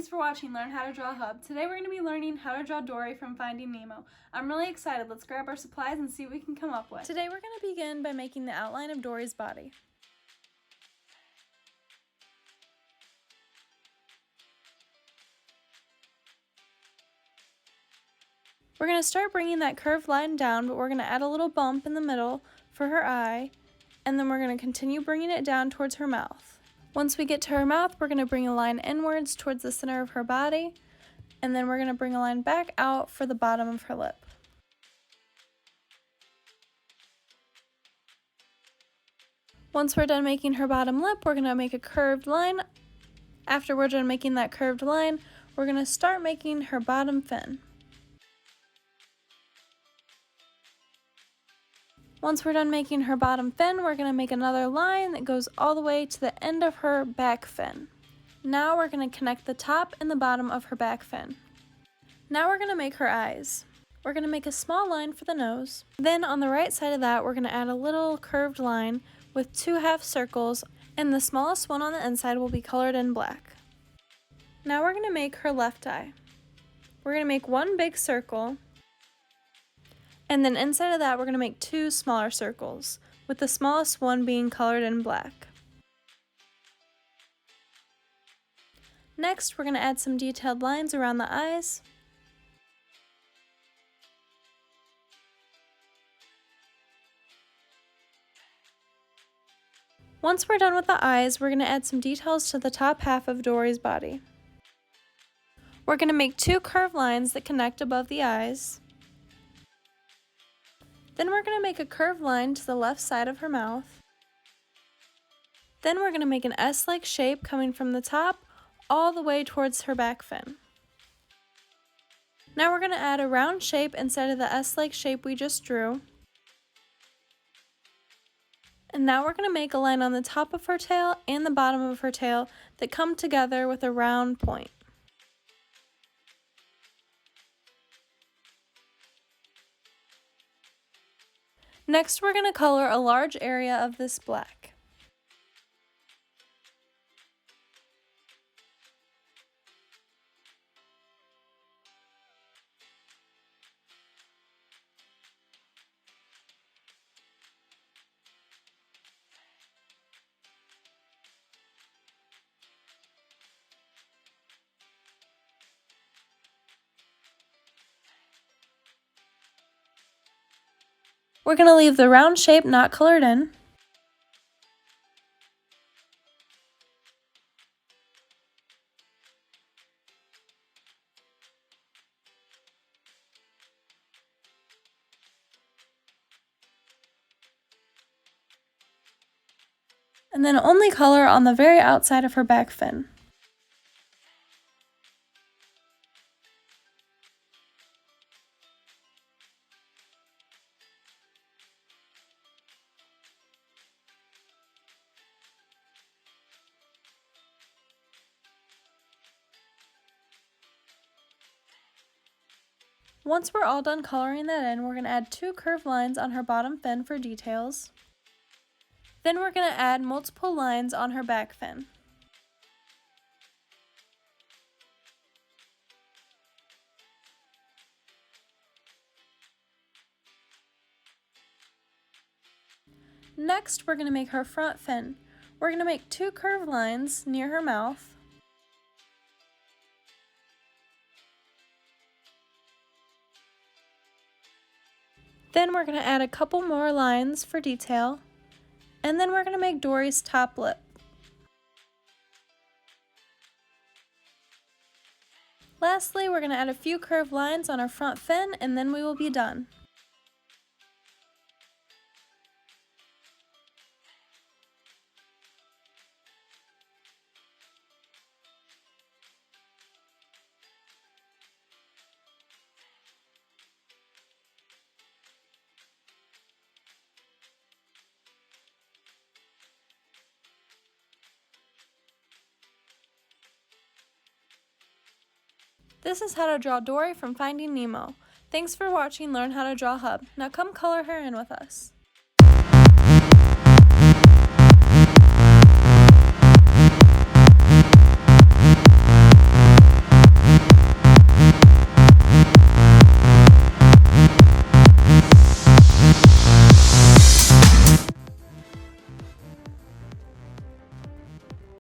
Thanks for watching Learn How to Draw Hub. Today we're going to be learning how to draw Dory from Finding Nemo. I'm really excited. Let's grab our supplies and see what we can come up with. Today we're going to begin by making the outline of Dory's body. We're going to start bringing that curved line down, but we're going to add a little bump in the middle for her eye, and then we're going to continue bringing it down towards her mouth. Once we get to her mouth, we're going to bring a line inwards towards the center of her body, and then we're going to bring a line back out for the bottom of her lip. Once we're done making her bottom lip, we're going to make a curved line. After we're done making that curved line, we're going to start making her bottom fin. Once we're done making her bottom fin, we're going to make another line that goes all the way to the end of her back fin. Now we're going to connect the top and the bottom of her back fin. Now we're going to make her eyes. We're going to make a small line for the nose. Then on the right side of that, we're going to add a little curved line with 2 half circles, and the smallest one on the inside will be colored in black. Now we're going to make her left eye. We're going to make 1 big circle, and then inside of that we're going to make 2 smaller circles, with the smallest one being colored in black. Next, we're going to add some detailed lines around the eyes. Once we're done with the eyes, we're going to add some details to the top half of Dory's body. We're going to make 2 curved lines that connect above the eyes. Then we're going to make a curved line to the left side of her mouth. Then we're going to make an S-like shape coming from the top all the way towards her back fin. Now we're going to add a round shape instead of the S-like shape we just drew. And now we're going to make a line on the top of her tail and the bottom of her tail that come together with a round point. Next, we're going to color a large area of this black. We're going to leave the round shape not colored in. And then only color on the very outside of her back fin. Once we're all done coloring that in, we're going to add 2 curved lines on her bottom fin for details. Then we're going to add multiple lines on her back fin. Next, we're going to make her front fin. We're going to make 2 curved lines near her mouth. Then we're going to add a couple more lines for detail, and then we're going to make Dory's top lip. Lastly, we're going to add a few curved lines on our front fin, and then we will be done. This is how to draw Dory from Finding Nemo. Thanks for watching Learn How to Draw Hub. Now come color her in with us.